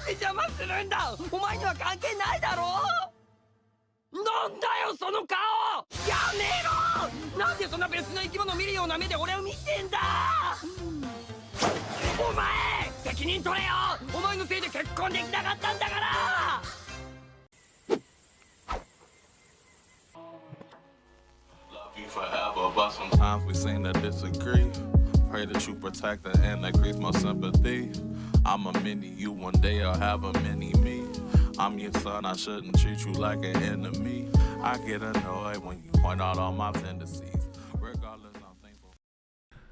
で邪魔するんだ。お前には関係ないだろ。なんだよその顔。やめろ。なんでそんな別の生き物見るような目で俺を見てんだ。お前責任取れよ。お前のせいで結婚できなかったんだから。 Forever, but sometimes we seem to disagree. Pray that you protect her and increase my sympathy. I'm a mini you, one day I'll have a mini me. I'm your son, I shouldn't treat you like an enemy. I get annoyed when you point out all my tendencies. Regardless, I'm thankful.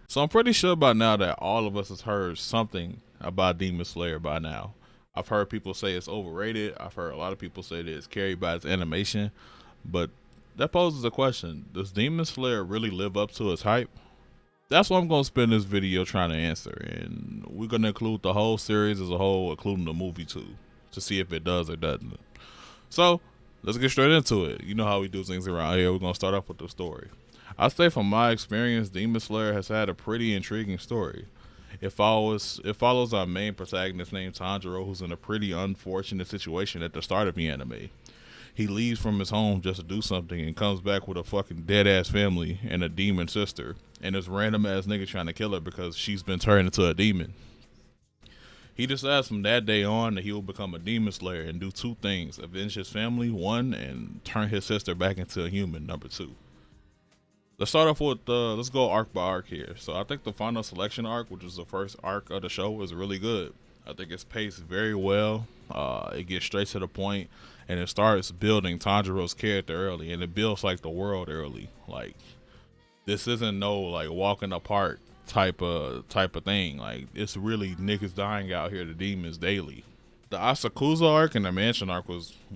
So I'm pretty sure by now that all of us has heard something about Demon Slayer by now. I've heard people say it's overrated. I've heard a lot of people say that it's carried by its animation, but that poses a question. Does Demon Slayer really live up to its hype? That's what I'm going to spend this video trying to answer. And we're going to include the whole series as a whole, including the movie too, to see if it does or doesn't. So let's get straight into it. You know how we do things around here. We're going to start off with the story. I'd say from my experience, Demon Slayer has had a pretty intriguing story. It follows our main protagonist named Tanjiro, who's in a pretty unfortunate situation at the start of the anime. He leaves from his home just to do something and comes back with a fucking dead ass family and a demon sister and this random ass nigga trying to kill her because she's been turned into a demon. He decides from that day on that he will become a demon slayer and do two things: avenge his family, one, and turn his sister back into a human, number two. Let's start off with let's go arc by arc here. So I think the final selection arc, which is the first arc of the show, is really good. I think it's paced very well. It gets straight to the point, and it starts building Tanjiro's character early, and it builds like the world early. Like, this isn't no like walking apart type of thing. Like, it's really niggas dying out here to demons daily. The Asakusa arc and the Mansion arc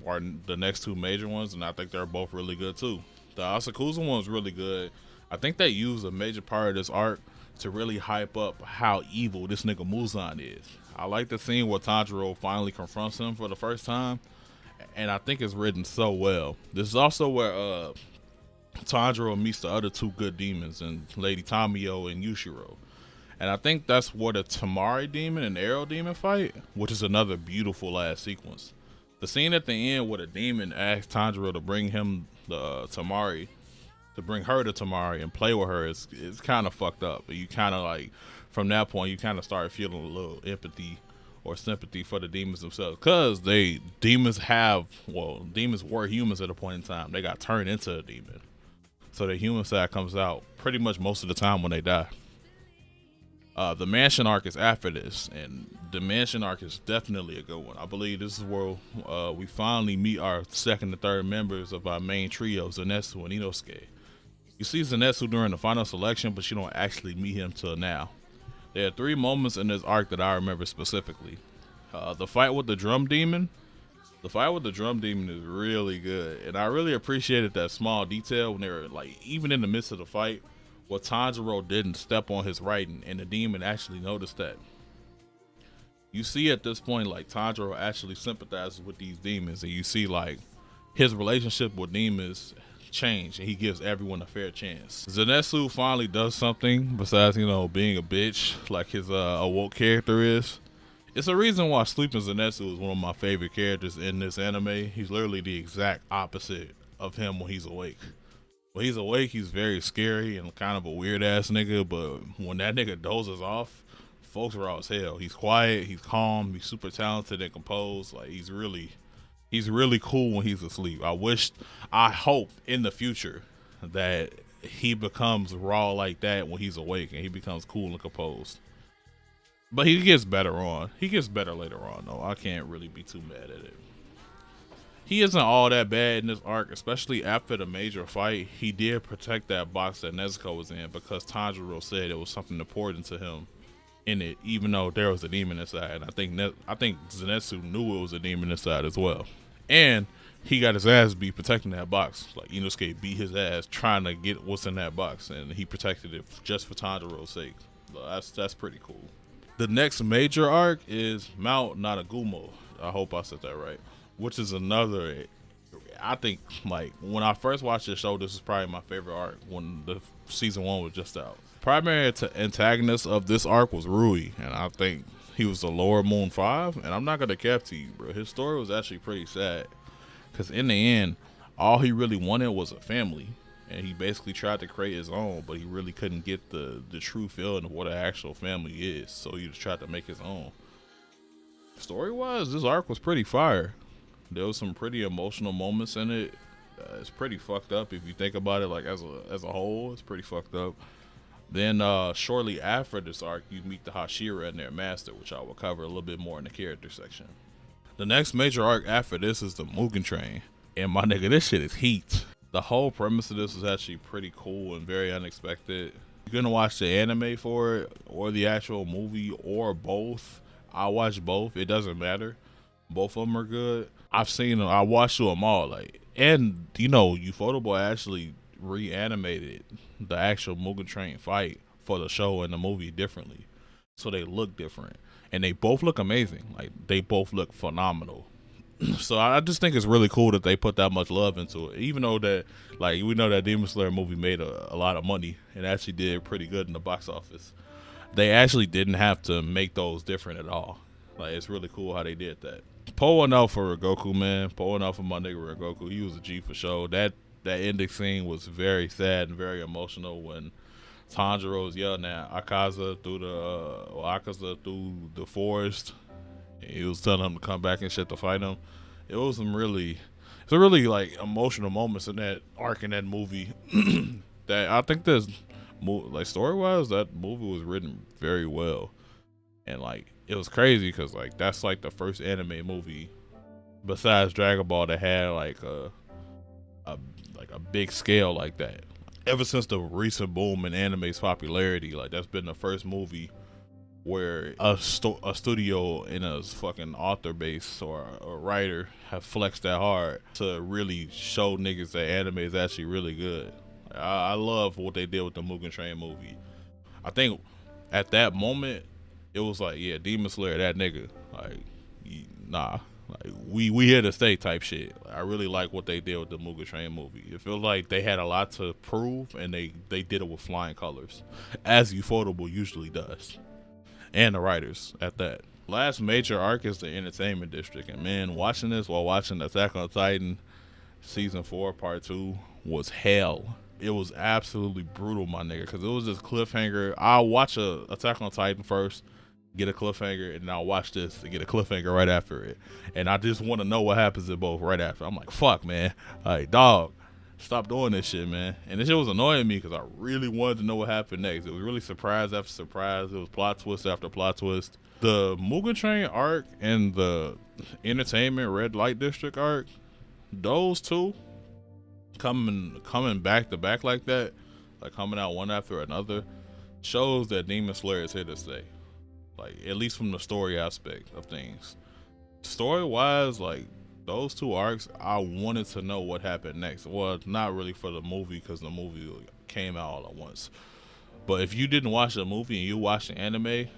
are the next two major ones, and I think they're both really good too. The Asakusa one was really good. I think they used a major part of this arc to really hype up how evil this nigga Muzan is. I like the scene where Tanjiro finally confronts him for the first time, and I think it's written so well. This is also where Tanjiro meets the other two good demons, and Lady Tamio and Yushiro. And I think that's where the Tamari demon and Arrow demon fight, which is another beautiful ass sequence. The scene at the end where the demon asks Tanjiro to bring him the Tamari, to bring her to Tamari and play with her, is kind of fucked up. You kind of like, from that point, you kind of start feeling a little empathy or sympathy for the demons themselves, because demons were humans at a point in time. They got turned into a demon, so the human side comes out pretty much most of the time when they die. The Mansion arc is after this, and the Mansion arc is definitely a good one. I believe this is where we finally meet our second and third members of our main trio, Zenitsu and Inosuke. You see Zenitsu during the final selection, but you don't actually meet him till now. There are three moments in this arc that I remember specifically. The fight with the drum demon. The fight with the drum demon is really good, and I really appreciated that small detail when they were like, even in the midst of the fight, where Tanjiro didn't step on his writing, and the demon actually noticed that. You see at this point, like, Tanjiro actually sympathizes with these demons, and you see like his relationship with demons change, and he gives everyone a fair chance. Zenitsu finally does something besides, you know, being a bitch like his awoke character is. It's a reason why Sleeping Zenitsu is one of my favorite characters in this anime. He's literally the exact opposite of him when he's awake. When he's awake, he's very scary and kind of a weird ass nigga, but when that nigga dozes off, folks are all as hell. He's quiet, he's calm, he's super talented and composed. Like, he's really cool when he's asleep. I hope in the future that he becomes raw like that when he's awake, and he becomes cool and composed. But he gets better on. He gets better later on, though. I can't really be too mad at it. He isn't all that bad in this arc, especially after the major fight. He did protect that box that Nezuko was in because Tanjiro said it was something important to him in it, even though there was a demon inside. And I think Zenitsu knew it was a demon inside as well. And he got his ass beat protecting that box. Like, Inosuke beat his ass trying to get what's in that box, and he protected it just for Tanjiro's sake. So that's pretty cool. The next major arc is Mount Nanagumo. I hope I said that right. Which is another, I think, like, when I first watched this show, this is probably my favorite arc when the season 1 was just out. Primary antagonist of this arc was Rui, and I think he was the Lower Moon 5, and I'm not gonna cap to you, bro. His story was actually pretty sad, because in the end, all he really wanted was a family, and he basically tried to create his own, but he really couldn't get the true feeling of what an actual family is, so he just tried to make his own. Story-wise, this arc was pretty fire. There was some pretty emotional moments in it. It's pretty fucked up if you think about it, like as a whole. It's pretty fucked up. Then shortly after this arc, you meet the Hashira and their master, which I will cover a little bit more in the character section. The next major arc after this is the Mugen Train, and my nigga, this shit is heat. The whole premise of this is actually pretty cool and very unexpected. You're gonna watch the anime for it, or the actual movie, or both. I watch both. It doesn't matter. Both of them are good. I've seen them. I watched them all. Like, and you know, Ufotable actually reanimated the actual Mugen Train fight for the show and the movie differently, so they look different, and they both look amazing. Like, they both look phenomenal. So I just think it's really cool that they put that much love into it, even though that, like, we know that Demon Slayer movie made a lot of money and actually did pretty good in the box office. They actually didn't have to make those different at all. Like, it's really cool how they did that. Pulling out for Goku, man. Pulling out for my nigga Goku. He was a G for sure. That ending scene was very sad and very emotional when Tanjiro was yelling at Akaza through the forest. He was telling him to come back and shit to fight him. It was some really like emotional moments in that arc in that movie. That I think there's, like, story wise, that movie was written very well, and like it was crazy because like that's like the first anime movie besides Dragon Ball that had like a big scale like that. Ever since the recent boom in anime's popularity, like that's been the first movie where a studio and a fucking author base or a writer have flexed that hard to really show niggas that anime is actually really good. I love what they did with the Mugen Train movie. I think at that moment it was like, yeah, Demon Slayer, that nigga, like, nah, like we here to stay type shit. Like, I really like what they did with the Mugen Train movie. It feels like they had a lot to prove, and they did it with flying colors, as Ufotable usually does. And the writers at that. Last major arc is the Entertainment District, and man, watching this while watching Attack on Titan season 4 part 2 was hell. It was absolutely brutal, my nigga, because it was this cliffhanger. I'll watch Attack on Titan first, get a cliffhanger, and then I'll watch this to get a cliffhanger right after it, and I just want to know what happens in both right after. I'm like, fuck, man, like, dog, stop doing this shit, man. And this shit was annoying me because I really wanted to know what happened next. It was really surprise after surprise. It was plot twist after plot twist. The Mugen Train arc and the Entertainment Red Light District arc, those two coming back to back like that, like coming out one after another, shows that Demon Slayer is here to stay. Like, at least from the story aspect of things. Story wise, like, those two arcs, I wanted to know what happened next. Well, not really for the movie, because the movie came out all at once. But if you didn't watch the movie and you watched the anime,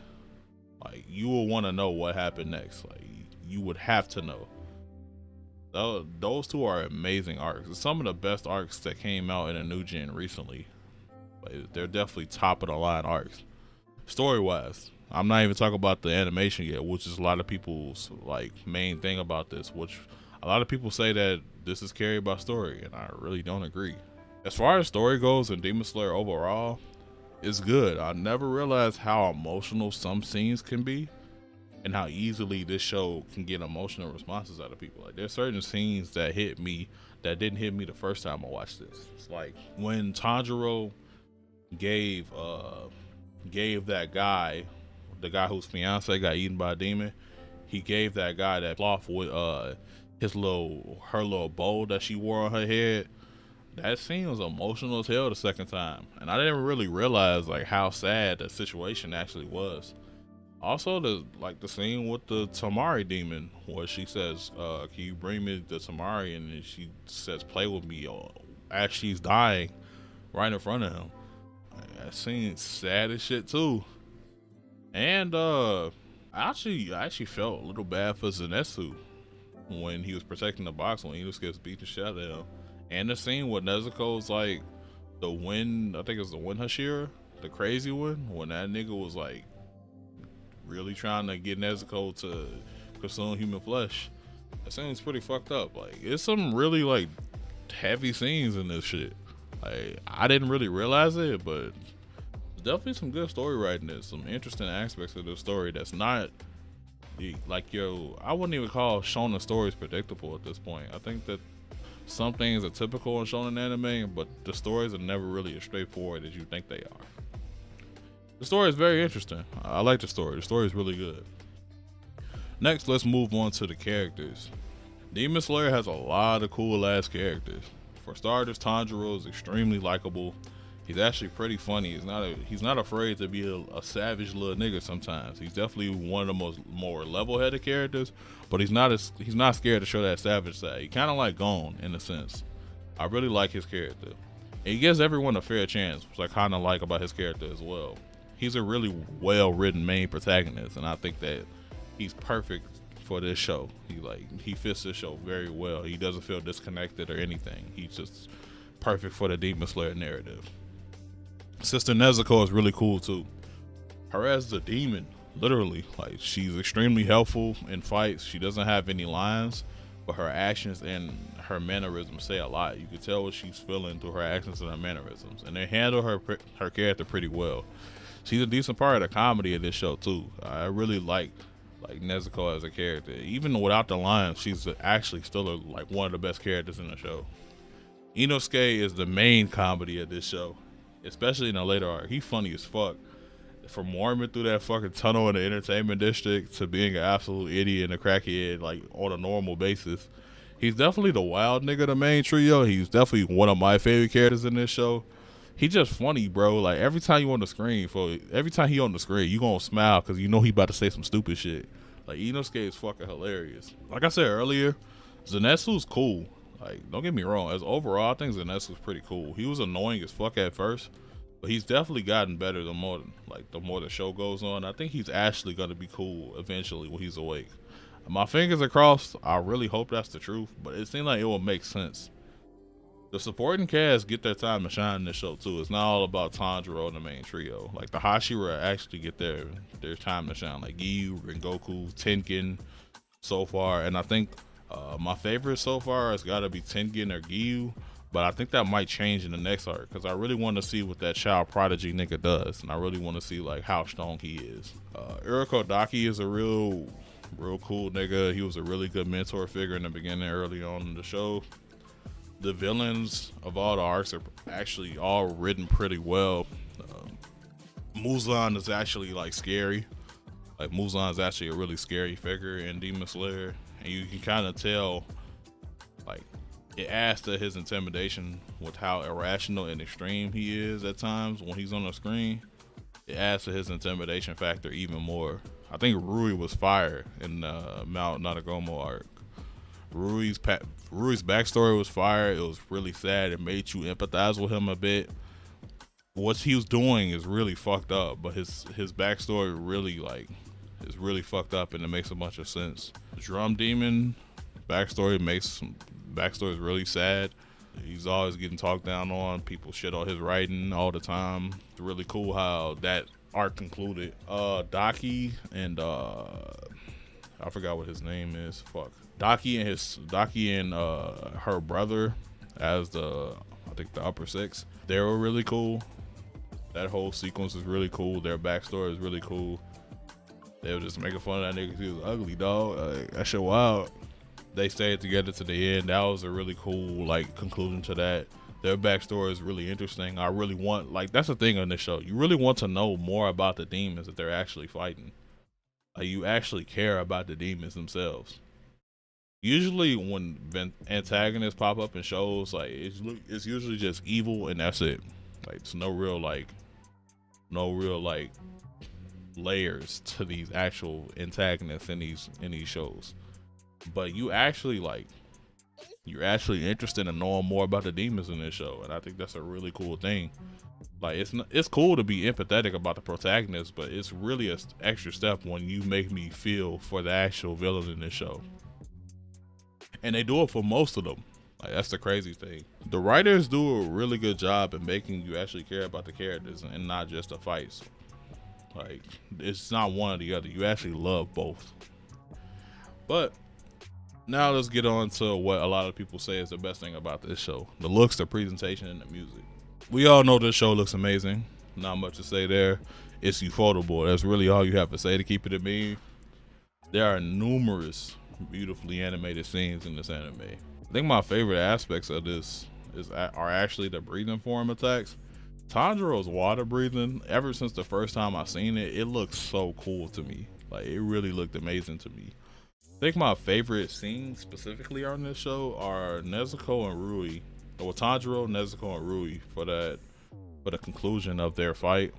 like, you will want to know what happened next. Like, you would have to know. Those two are amazing arcs. It's some of the best arcs that came out in a new gen recently. Like, they're definitely top of the line arcs. Story wise, I'm not even talking about the animation yet, which is a lot of people's like main thing about this, which a lot of people say that this is carried by story, and I really don't agree. As far as story goes in Demon Slayer overall, it's good. I never realized how emotional some scenes can be and how easily this show can get emotional responses out of people. Like, there's certain scenes that hit me that didn't hit me the first time I watched this. It's like when Tanjiro gave that guy, the guy whose fiance got eaten by a demon, he gave that guy that cloth with her little bow that she wore on her head. That scene was emotional as hell the second time, and I didn't really realize like how sad the situation actually was. Also, the scene with the Tamari demon, where she says, "Can you bring me the Tamari?" and then she says, "Play with me," as she's dying right in front of him. That scene's sad as shit too. And I actually felt a little bad for Zenitsu when he was protecting the box when he just gets beat the shit out of him. And the scene with Nezuko's like the wind, I think it was the wind Hashira, the crazy one, when that nigga was like really trying to get Nezuko to consume human flesh. That seems pretty fucked up. Like, it's some really like heavy scenes in this shit. Like, I didn't really realize it, but there's definitely some good story writing. There's some interesting aspects of the story that's not like, I wouldn't even call shonen stories predictable at this point. I think that some things are typical in shonen anime, but the stories are never really as straightforward as you think they are. The story is very interesting. I like the story. The story is really good. Next, let's move on to the characters. Demon Slayer has a lot of cool ass characters. For starters, Tanjiro is extremely likable. He's actually pretty funny. He's not afraid to be a savage little nigga sometimes. He's definitely one of the more level-headed characters, but he's not scared to show that savage side. He kind of like Gon in a sense. I really like his character. And he gives everyone a fair chance, which I kind of like about his character as well. He's a really well-written main protagonist, and I think that he's perfect for this show. He fits this show very well. He doesn't feel disconnected or anything. He's just perfect for the Demon Slayer narrative. Sister Nezuko is really cool too. Her as a demon, literally, like, she's extremely helpful in fights. She doesn't have any lines, but her actions and her mannerisms say a lot. You can tell what she's feeling through her actions and her mannerisms, and they handle her character pretty well. She's a decent part of the comedy of this show too. I really like Nezuko as a character. Even without the lines, she's actually still one of the best characters in the show. Inosuke is the main comedy of this show, especially in the later arc. He funny as fuck. From warming through that fucking tunnel in the entertainment district to being an absolute idiot and a crackhead, like, on a normal basis. He's definitely the wild nigga of the main trio. He's definitely one of my favorite characters in this show. He just funny, bro. Like, every time he on the screen, you gonna smile because you know he about to say some stupid shit. Like, Inosuke is fucking hilarious. Like I said earlier, Zenitsu's cool. Like, don't get me wrong. As overall, I think Zenitsu's pretty cool. He was annoying as fuck at first, but he's definitely gotten better the more the show goes on. I think he's actually gonna be cool eventually when he's awake. My fingers are crossed. I really hope that's the truth, but it seems like it will make sense. The supporting cast get their time to shine in this show too. It's not all about Tanjiro and the main trio. Like, the Hashira actually get their time to shine. Like Giyu, Rengoku, Tengen so far. And I think my favorite so far has got to be Tengen or Giyu. But I think that might change in the next arc, because I really want to see what that child prodigy nigga does. And I really want to see like how strong he is. Urokodaki is a real cool nigga. He was a really good mentor figure in the beginning, early on in the show. The villains of all the arcs are actually all written pretty well. Muzan is actually like scary. Like, Muzan is actually a really scary figure in Demon Slayer, and you can kind of tell, like, it adds to his intimidation with how irrational and extreme he is at times when he's on the screen. It adds to his intimidation factor even more. I think Rui was fire in Mount Nanagomo arc. Rui's backstory was fire. It was really sad. It made you empathize with him a bit. What he was doing is really fucked up, but his backstory really is really fucked up, and it makes a bunch of sense. Drum Demon backstory is really sad. He's always getting talked down on. People shit on his writing all the time. It's really cool how that arc concluded. Daki and I forgot what his name is. Fuck. Daki and her brother as I think the upper six. They were really cool. That whole sequence is really cool. Their backstory is really cool. They were just making fun of that nigga because he was ugly, dog. That shit wild. They stayed together to the end. That was a really cool conclusion to that. Their backstory is really interesting. I really want, that's the thing on this show. You really want to know more about the demons that they're actually fighting. You actually care about the demons themselves. Usually when antagonists pop up in shows, it's usually just evil and that's it. It's no real layers to these actual antagonists in these shows. But you're actually interested in knowing more about the demons in this show, and I think that's a really cool thing. It's cool to be empathetic about the protagonist, but it's really an extra step when you make me feel for the actual villains in this show. And they do it for most of them. That's the crazy thing. The writers do a really good job in making you actually care about the characters and not just the fights. Like, it's not one or the other. You actually love both. But now let's get on to what a lot of people say is the best thing about this show: the looks, the presentation, and the music. We all know this show looks amazing. Not much to say there. It's ufotable. That's really all you have to say to keep it a meme. There are numerous beautifully animated scenes in this anime. I think my favorite aspects of this are actually the breathing form attacks. Tanjiro's water breathing, ever since the first time I seen it, it looked so cool to me. Like, it really looked amazing to me. I think my favorite scenes specifically on this show are Nezuko and Rui. Or Tanjiro, Nezuko, and Rui for the conclusion of their fight.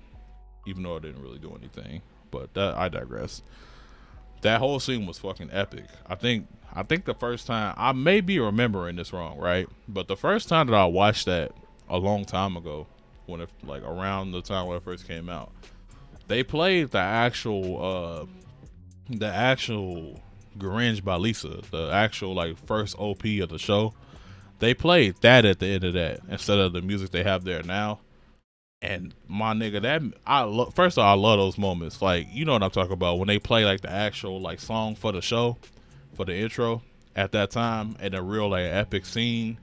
Even though it didn't really do anything. But I digress. That whole scene was fucking epic. I think the first time, I may be remembering this wrong, right? But the first time that I watched that a long time ago, when it, like around the time when it first came out, they played the actual Gringe by Lisa, the actual like first OP of the show. They played that at the end of that instead of the music they have there now. And my nigga, first of all, I love those moments. Like, you know what I'm talking about, when they play like the actual like song for the show, for the intro at that time, and a real like epic scene,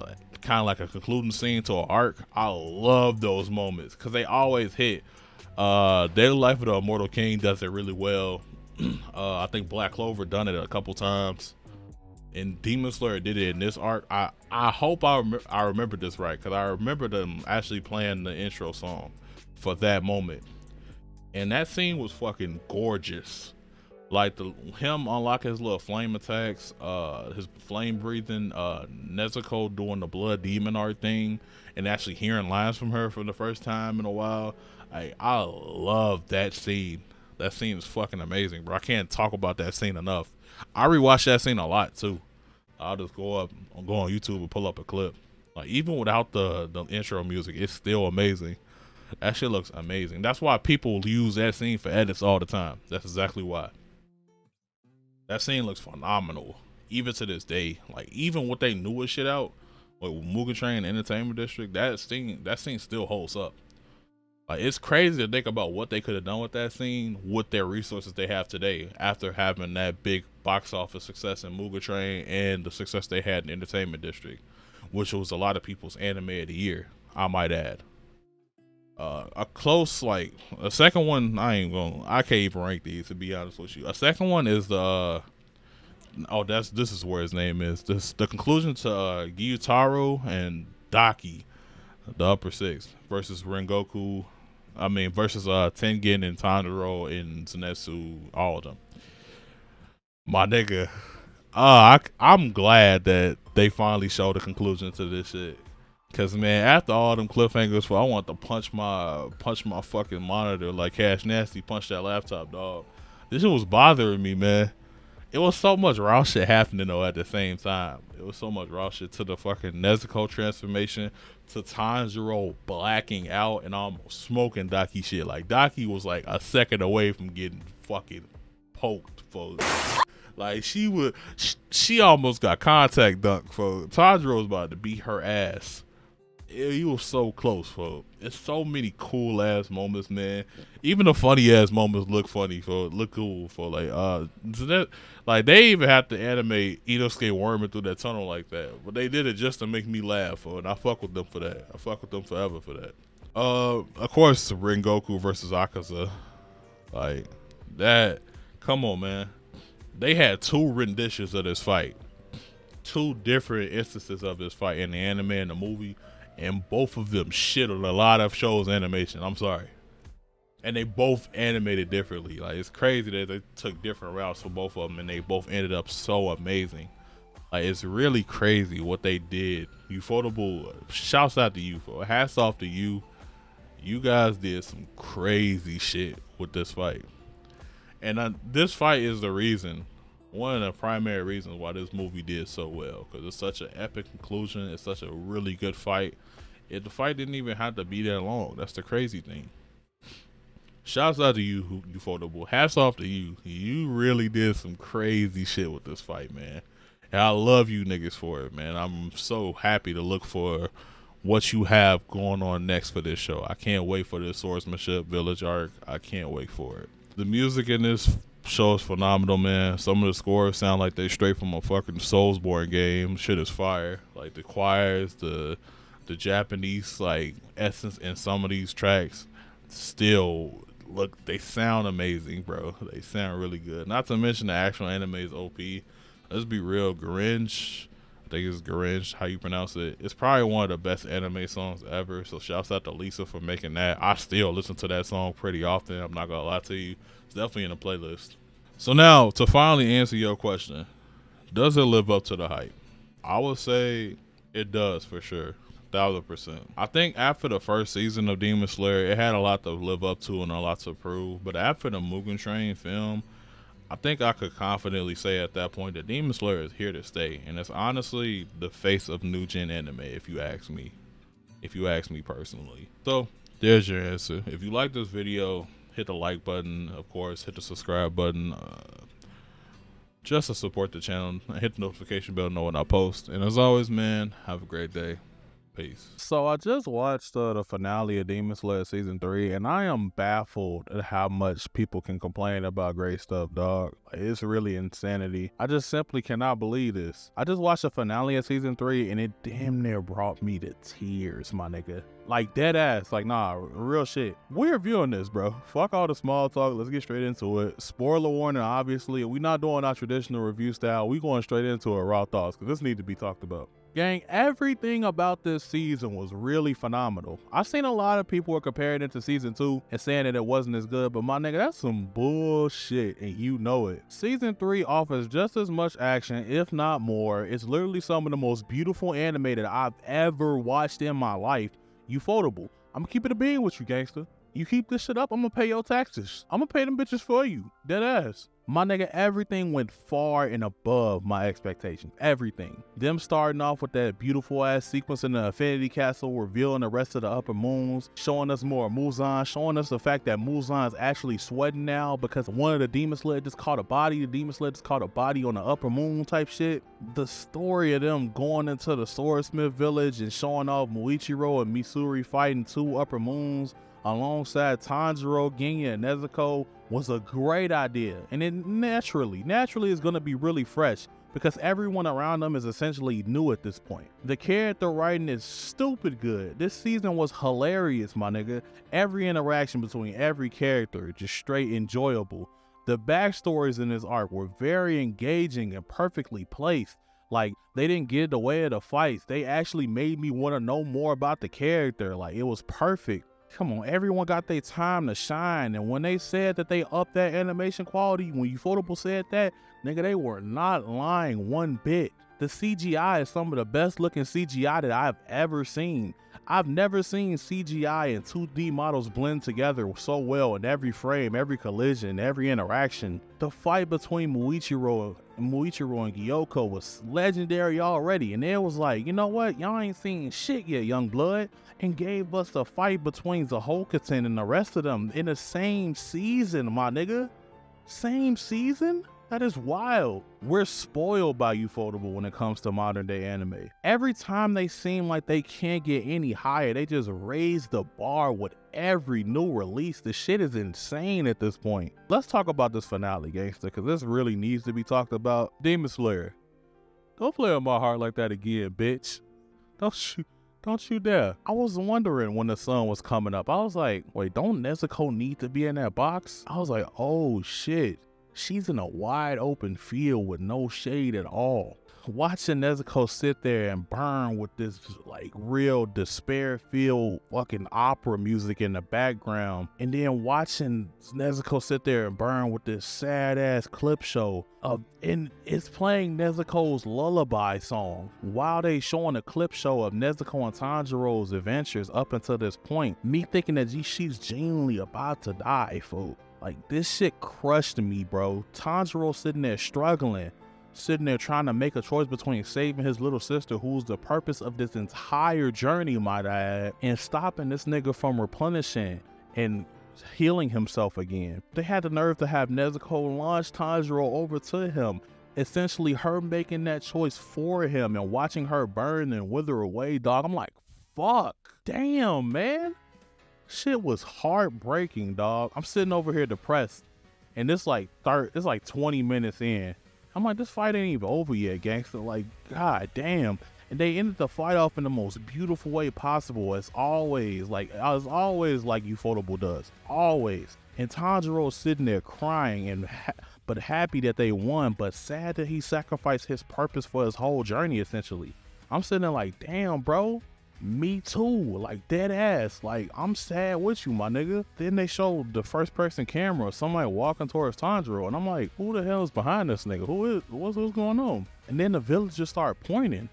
like, kind of like a concluding scene to an arc. I love those moments because they always hit. Daily Life of the Immortal King does it really well. I think Black Clover done it a couple times, and Demon Slayer did it in this arc. I hope I remember this right, because I remember them actually playing the intro song for that moment, and that scene was fucking gorgeous. Like him unlocking his little flame attacks, his flame breathing, Nezuko doing the blood demon art thing, and actually hearing lines from her for the first time in a while. I love that scene. That scene is fucking amazing, bro. I can't talk about that scene enough. I rewatch that scene a lot too. I'll just go on YouTube and pull up a clip. Like, even without the intro music, it's still amazing. That shit looks amazing. That's why people use that scene for edits all the time. That's exactly why. That scene looks phenomenal, even to this day. Like, even with they newest shit out, like with Mugen Train Entertainment District, that scene still holds up. Like, it's crazy to think about what they could have done with that scene with their resources they have today, after having that big box office success in Mugen Train and the success they had in Entertainment District, which was a lot of people's anime of the year, I might add. A close, like, a second one, I can't even rank these, to be honest with you. A second one is this is where his name is. The conclusion to Gyutaro and Daki, the upper six, versus Rengoku. Versus Tengen and Tanjiro and Zenitsu, all of them. My nigga, I'm glad that they finally showed the conclusion to this shit. Cause man, after all them cliffhangers, I want to punch my fucking monitor like Cash Nasty punched that laptop, dog. This shit was bothering me, man. It was so much raw shit happening though at the same time. It was so much raw shit, to the fucking Nezuko transformation, to Tanjiro blacking out and almost smoking Daki shit. Like, Daki was like a second away from getting fucking poked, folks. Like, she almost got contact dunk, folks. Tanjiro was about to beat her ass. He was so close, folks. It's so many cool ass moments, man. Even the funny ass moments look funny, folks. Look cool, for like they even have to animate Inosuke worming through that tunnel like that, but they did it just to make me laugh, and I fuck with them for that. I fuck with them forever for that. Of course, Rengoku versus Akaza, like that. Come on, man. They had two renditions of this fight, two different instances of this fight in the anime and the movie. And both of them shit on a lot of shows' animation. I'm sorry. And they both animated differently. Like, it's crazy that they took different routes for both of them, and they both ended up so amazing. Like, it's really crazy what they did. Ufotable, shouts out to you. Hats off to you. You guys did some crazy shit with this fight. And this fight is the reason, one of the primary reasons why this movie did so well, because it's such an epic conclusion. It's such a really good fight. The fight didn't even have to be that long. That's the crazy thing. Shouts out to you, Ufotable. Hats off to you. You really did some crazy shit with this fight, man. And I love you niggas for it, man. I'm so happy to look for what you have going on next for this show. I can't wait for this Swordsmanship Village arc. I can't wait for it. The music in this show is phenomenal, man. Some of the scores sound like they straight from a fucking Soulsborne game. Shit is fire. Like the choirs, the Japanese like essence in some of these tracks still look, they sound amazing, bro. They sound really good. Not to mention the actual anime is OP. Let's be real, Grinch, I think it's Grinch, how you pronounce it. It's probably one of the best anime songs ever. So shouts out to Lisa for making that. I still listen to that song pretty often. I'm not gonna lie to you. It's definitely in the playlist. So now to finally answer your question, does it live up to the hype? I would say it does for sure. 1000%. I think after the first season of Demon Slayer, it had a lot to live up to and a lot to prove. But after the Mugen Train film, I think I could confidently say at that point that Demon Slayer is here to stay, and it's honestly the face of new gen anime, if you ask me. If you ask me personally. So there's your answer. If you like this video, hit the like button. Of course, hit the subscribe button. Just to support the channel. Hit the notification bell to know when I post. And as always, man, have a great day. Peace. So I just watched the finale of Demon Slayer Season 3, and I am baffled at how much people can complain about great stuff, dog. Like, it's really insanity. I just simply cannot believe this. I just watched the finale of Season 3, and it damn near brought me to tears, my nigga. Like, dead ass. Like, nah, real shit. We're reviewing this, bro. Fuck all the small talk. Let's get straight into it. Spoiler warning, obviously. We're not doing our traditional review style. We going straight into it, raw thoughts, because this needs to be talked about. Gang, everything about this season was really phenomenal. I've seen a lot of people were comparing it to season 2 and saying that it wasn't as good, but my nigga, that's some bullshit, and you know it. Season 3 offers just as much action, if not more. It's literally some of the most beautiful anime that I've ever watched in my life. Ufotable. I'm gonna keep it a bean with you, gangster. You keep this shit up, I'm gonna pay your taxes. I'm gonna pay them bitches for you. Dead ass. My nigga, everything went far and above my expectations. Everything. Them starting off with that beautiful ass sequence in the Infinity Castle, revealing the rest of the upper moons, showing us more of Muzan, showing us the fact that Muzan is actually sweating now because one of the Demon Slayer just caught a body. The Demon Slayer just caught a body on the upper moon type shit. The story of them going into the Swordsmith Village and showing off Muichiro and Misuri fighting 2 upper moons alongside Tanjiro, Genya, and Nezuko was a great idea, and it naturally is going to be really fresh because everyone around them is essentially new at this point. The character writing is stupid good. This season was hilarious, my nigga. Every interaction between every character just straight enjoyable. The backstories in this arc were very engaging and perfectly placed. Like, they didn't get in the way of the fights. They actually made me want to know more about the character. Like, it was perfect. Come on, everyone got their time to shine, and when they said that they upped that animation quality, when Ufotable said that, nigga, they were not lying one bit. The CGI is some of the best looking CGI that I've ever seen. I've never seen CGI and 2D models blend together so well in every frame, every collision, every interaction. The fight between Muichiro and Gyoko was legendary already, and it was like, you know what, y'all ain't seen shit yet, young blood, and gave us a fight between Zahokuten and the rest of them in the same season, my nigga. Same season? That is wild. We're spoiled by Ufotable when it comes to modern day anime. Every time they seem like they can't get any higher, they just raise the bar with every new release. The shit is insane at this point. Let's talk about this finale, gangster, because this really needs to be talked about. Demon Slayer. Don't play with my heart like that again, bitch. Don't you dare. I was wondering when the sun was coming up. I was like, wait, don't Nezuko need to be in that box? I was like, oh shit. She's in a wide open field with no shade at all. Watching Nezuko sit there and burn with this like real despair-filled fucking opera music in the background, and then watching Nezuko sit there and burn with this sad-ass clip show and it's playing Nezuko's lullaby song while they showing a clip show of Nezuko and Tanjiro's adventures up until this point. Me thinking that she's genuinely about to die, fool. Like, this shit crushed me, bro. Tanjiro sitting there struggling, sitting there trying to make a choice between saving his little sister, who's the purpose of this entire journey, might I add, and stopping this nigga from replenishing and healing himself again. They had the nerve to have Nezuko launch Tanjiro over to him, essentially her making that choice for him and watching her burn and wither away, dog. I'm like, fuck. Damn, man. Shit was heartbreaking, dog. I'm sitting over here depressed, and it's like 20 minutes in. I'm like, this fight ain't even over yet, gangster. Like, god damn. And they ended the fight off in the most beautiful way possible, as always. Like Ufotable does, always. And Tanjiro's sitting there crying and but happy that they won, but sad that he sacrificed his purpose for his whole journey. Essentially, I'm sitting there like, damn, bro. Me too, like dead ass. Like, I'm sad with you, my nigga. Then they showed the first person camera, somebody walking towards Tanjiro, and I'm like, who the hell is behind this nigga? What's going on? And then the villagers start pointing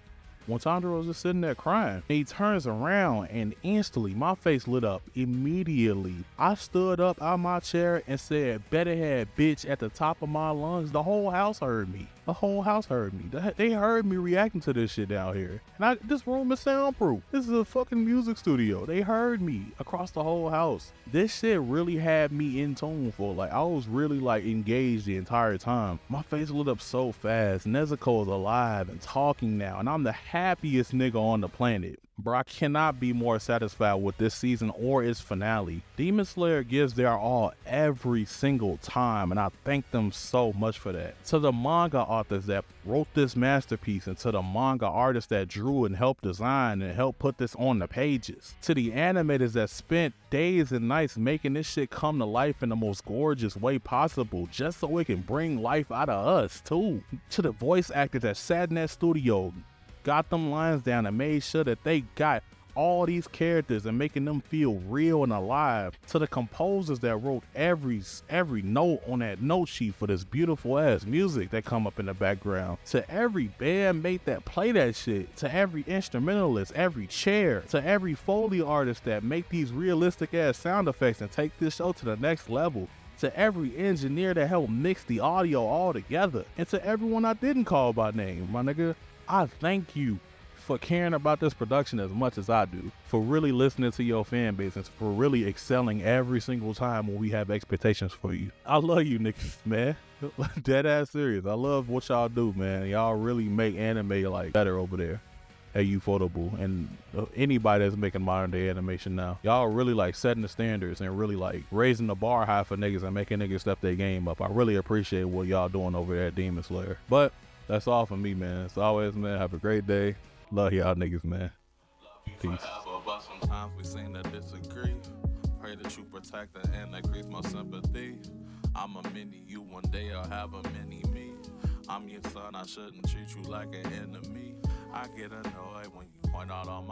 when Tanjiro was just sitting there crying. And he turns around and instantly my face lit up immediately. I stood up out my chair and said, better head bitch, at the top of my lungs. The whole house heard me. The whole house heard me. They heard me reacting to this shit down here. And this room is soundproof. This is a fucking music studio. They heard me across the whole house. This shit really had me in tune for, like, I was really like engaged the entire time. My face lit up so fast. Nezuko is alive and talking now, and I'm the happiest nigga on the planet. Bro, I cannot be more satisfied with this season or its finale. Demon Slayer gives their all every single time, and I thank them so much for that. To the manga authors that wrote this masterpiece, and to the manga artists that drew and helped design and helped put this on the pages. To the animators that spent days and nights making this shit come to life in the most gorgeous way possible, just so it can bring life out of us too. To the voice actors that sat in that studio, got them lines down and made sure that they got all these characters and making them feel real and alive. To the composers that wrote every note on that note sheet for this beautiful ass music that come up in the background. To every bandmate that play that shit. To every instrumentalist, every chair. To every Foley artist that make these realistic ass sound effects and take this show to the next level. To every engineer that helped mix the audio all together. And to everyone I didn't call by name, my nigga, I thank you for caring about this production as much as I do, for really listening to your fan base, and for really excelling every single time when we have expectations for you. I love you niggas, man. Dead ass serious. I love what y'all do, man. Y'all really make anime like better over there at Ufotable, and anybody that's making modern day animation now. Y'all really like setting the standards and really like raising the bar high for niggas and making niggas step their game up. I really appreciate what y'all doing over there at Demon Slayer. But that's all for me, man. As always, man, have a great day. Love y'all niggas, man. Peace. Forever, but sometimes we seem to disagree. Pray that you protect and increase my sympathy. I'm a mini you, one day I'll have a mini me. I'm your son, I shouldn't treat you like an enemy. I get annoyed when you point out all my